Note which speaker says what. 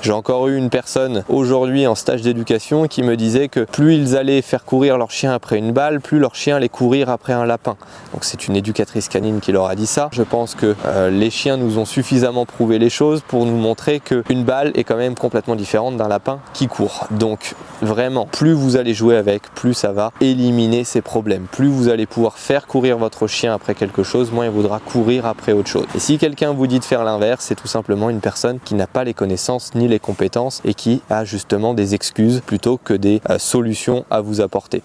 Speaker 1: J'ai encore eu une personne aujourd'hui en stage d'éducation qui me disait que plus ils allaient faire courir leur chien après une balle, plus leur chien allait courir après un lapin. Donc c'est une éducatrice canine qui leur a dit ça. Je pense que les chiens nous ont suffisamment prouvé les choses pour nous montrer qu'une balle est quand même complètement différente d'un lapin qui court. Donc vraiment, plus vous allez jouer avec, plus ça va éliminer ces problèmes. Plus vous allez pouvoir faire courir votre chien après quelque chose, moins il voudra courir après autre chose. Et si quelqu'un vous dit de faire l'inverse, c'est tout simplement une personne qui n'a pas les connaissances ni les compétences et qui a justement des excuses plutôt que des solutions à vous apporter.